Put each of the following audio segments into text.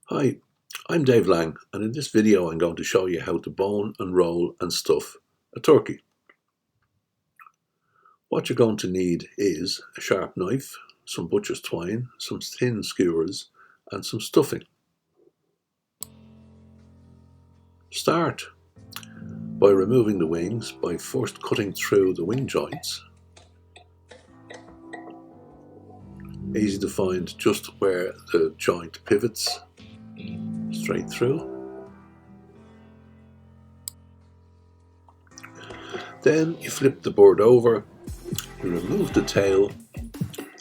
Hi, I'm Dave Lang, and in this video I'm going to show you how to bone and roll and stuff a turkey. What you're going to need is a sharp knife, some butcher's twine, some thin skewers and some stuffing. Start by removing the wings by first cutting through the wing joints. Easy to find just where the joint pivots, straight through. Then you flip the bird over, you remove the tail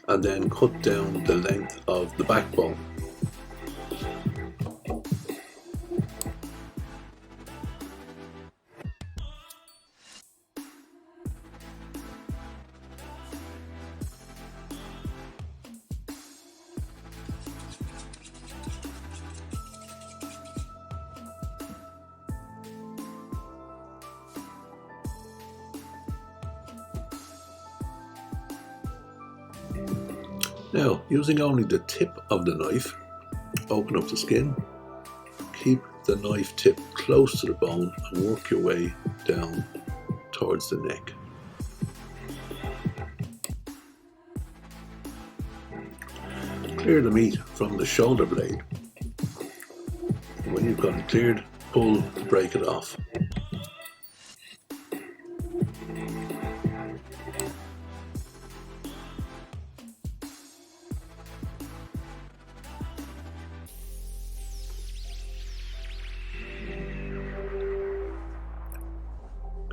and then cut down the length of the backbone. Now, using only the tip of the knife, open up the skin, keep the knife tip close to the bone and work your way down towards the neck. Clear the meat from the shoulder blade. When you've got it cleared, pull to break it off.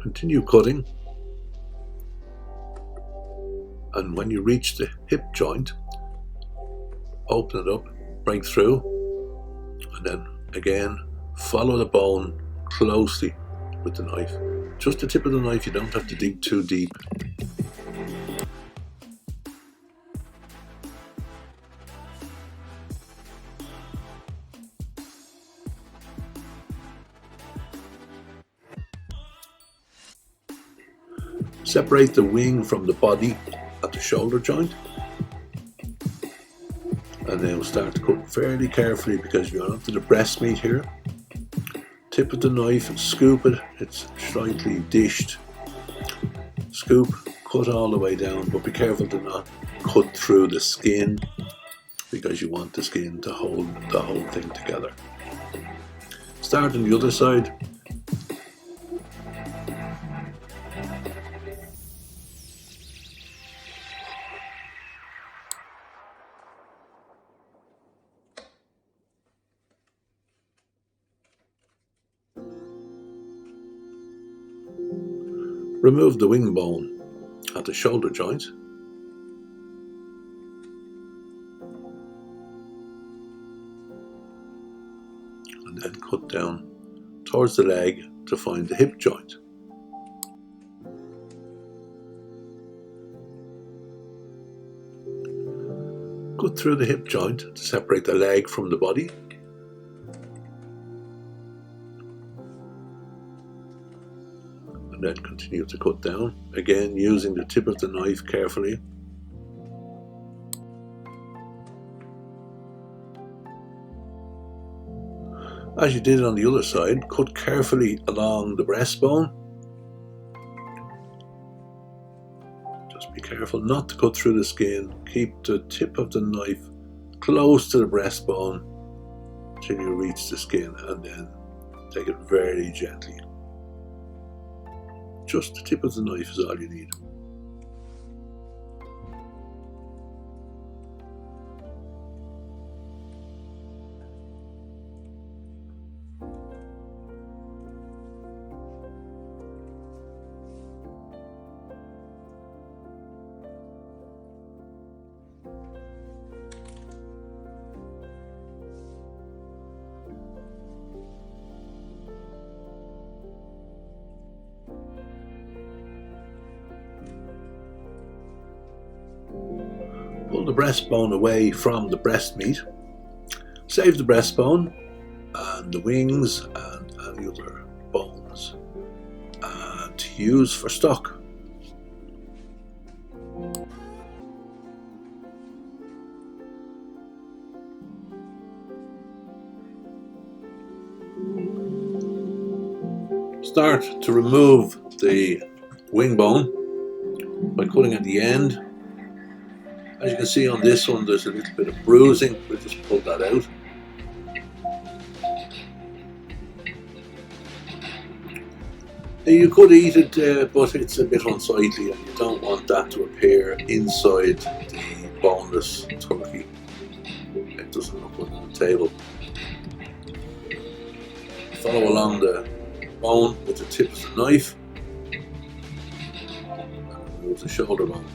Continue cutting, and when you reach the hip joint, open it up, break through, and then again follow the bone closely with the knife. Just the tip of the knife, you don't have to dig too deep. Separate the wing from the body at the shoulder joint, and then we'll start to cut fairly carefully because you're onto the breast meat here. Tip of the knife, scoop it, it's slightly dished. Scoop, cut all the way down, but be careful to not cut through the skin because you want the skin to hold the whole thing together. Start on the other side. Remove the wing bone at the shoulder joint. And then cut down towards the leg to find the hip joint. Cut through the hip joint to separate the leg from the body. And then continue to cut down, again using the tip of the knife carefully. As you did on the other side, cut carefully along the breastbone. Just be careful not to cut through the skin. Keep the tip of the knife close to the breastbone till you reach the skin, and then take it very gently. Just the tip of the knife is all you need. Pull the breastbone away from the breast meat. Save the breastbone and the wings and any other bones to use for stock. start to remove the wing bone by cutting at the end. As you can see on this one, there's a little bit of bruising. We'll just pull that out. You could eat it, but it's a bit unsightly, and you don't want that to appear inside the boneless turkey. It doesn't look good on the table. Follow along the bone with the tip of the knife and remove the shoulder bone.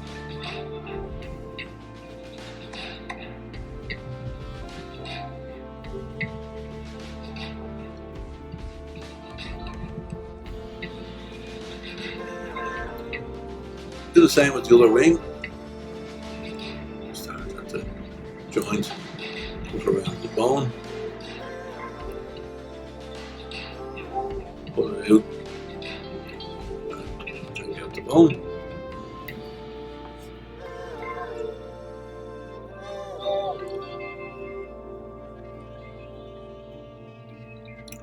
Do the same with the other wing. Start at the joint, put around the bone, pull it out, and take out the bone.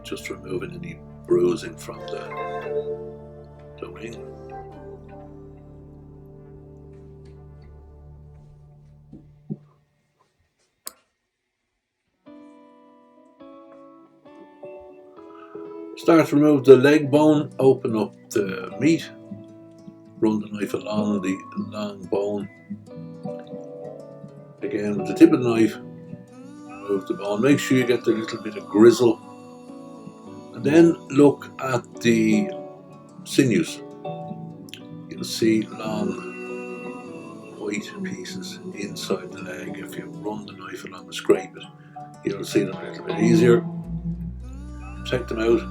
Just removing any bruising from the wing. Start to remove the leg bone, open up the meat, run the knife along the long bone. Again, with the tip of the knife, remove the bone. Make sure you get the little bit of grizzle. And then look at the sinews. You'll see long white pieces inside the leg. If you run the knife along and scrape it, you'll see them a little bit easier. Take them out.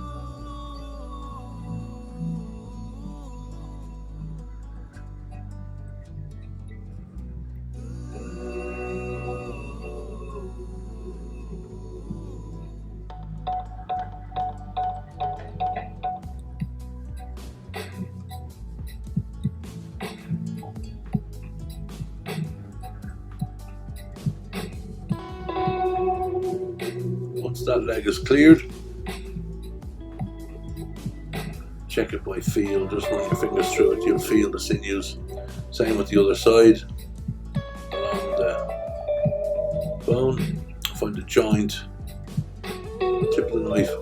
Once that leg is cleared, check it by feel. Just run your fingers through it, you'll feel the sinews. Same with the other side. Along the bone, find the joint, tip of the knife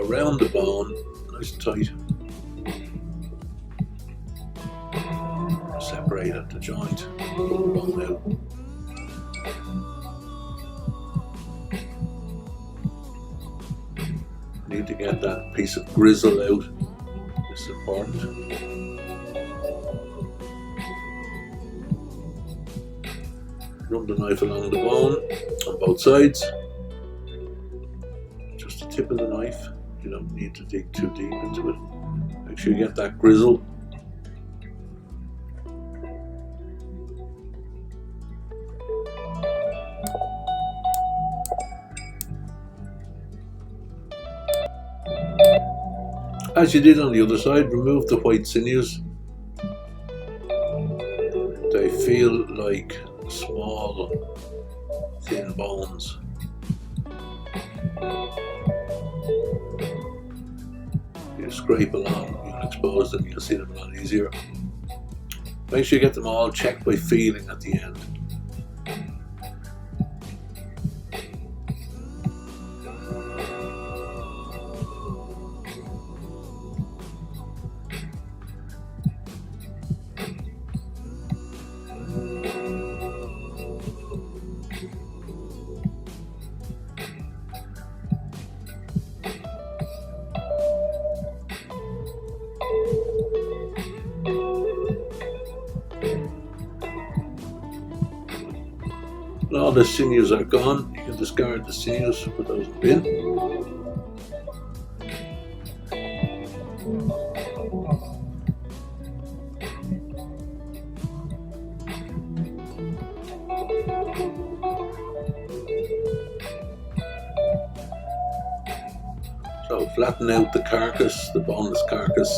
around the bone, nice and tight. Separate at the joint, pull the bone out. Need to get that piece of grizzle out. This is important. Run the knife along the bone on both sides. Just the tip of the knife. You don't need to dig too deep into it. Make sure you get that grizzle. As you did on the other side, remove the white sinews. They feel like small, thin bones. You scrape along, you'll expose them, you'll see them a lot easier. Make sure you get them all checked by feeling at the end. When all the sinews are gone, you can discard the sinews, put those in the bin. So flatten out the carcass, the boneless carcass.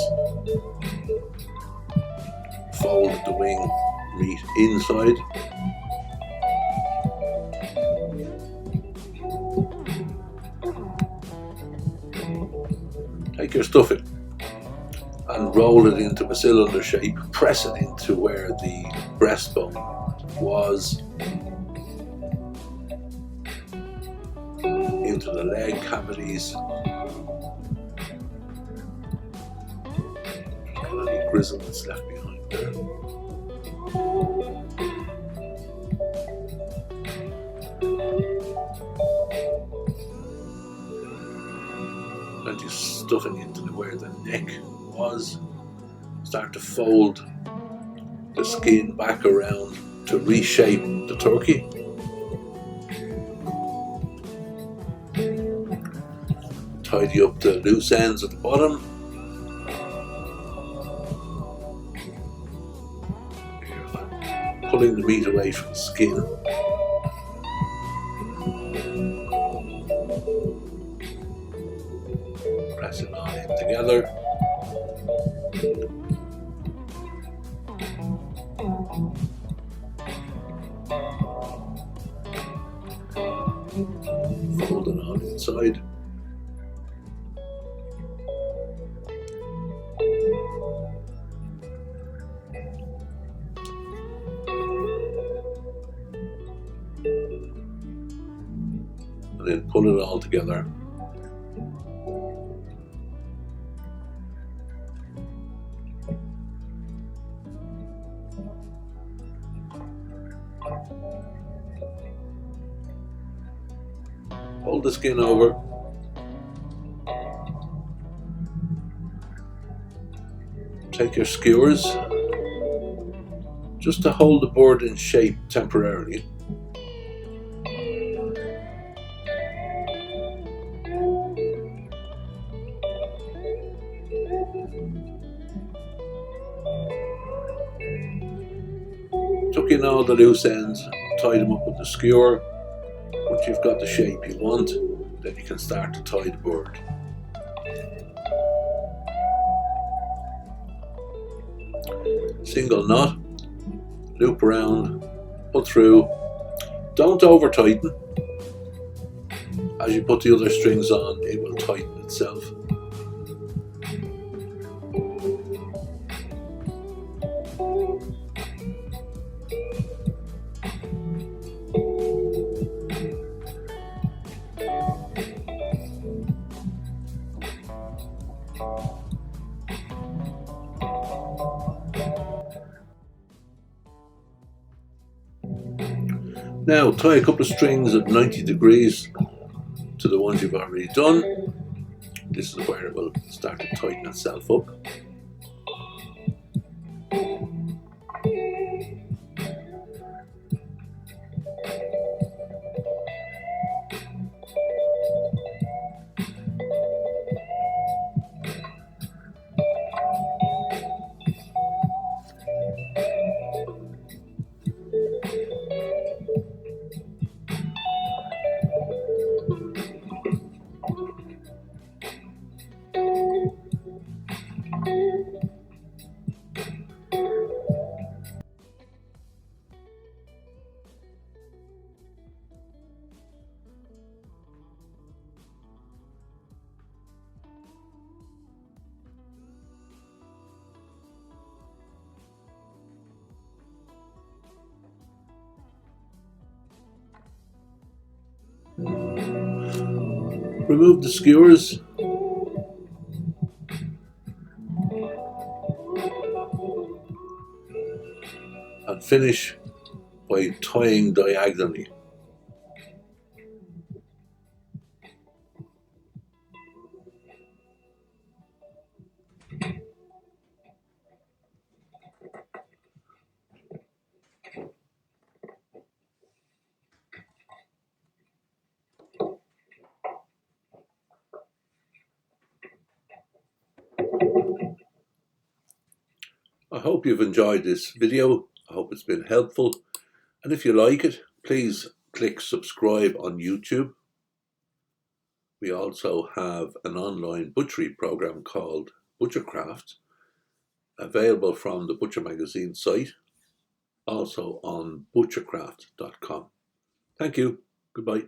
Fold the wing meat inside. Take your stuffing. and roll it into a cylinder shape. Press it into where the breastbone was, into the leg cavities. Any grizzle that's left behind there. Plenty of stuffing into where the neck was. Start to fold the skin back around to reshape the turkey. Tidy up the loose ends at the bottom. Pulling the meat away from the skin. Press it on in together. Fold it on inside. And then pull it all together. Fold the skin over. Take your skewers just to hold the board in shape temporarily. Tuck in all the loose ends, tie them up with the skewer. Once you've got the shape you want, then you can start to tie the board. Single knot, loop around, pull through. Don't over tighten. As you put the other strings on, it will tighten itself. Now tie a couple of strings at 90 degrees to the ones you've already done. This is where it will start to tighten itself up. Remove the skewers. And finish by tying diagonally. I hope you've enjoyed this video. I hope it's been helpful. And if you like it, please click subscribe on YouTube. We also have an online butchery program called Butchercraft, available from the Butcher Magazine site, also on butchercraft.com. Thank you. Goodbye.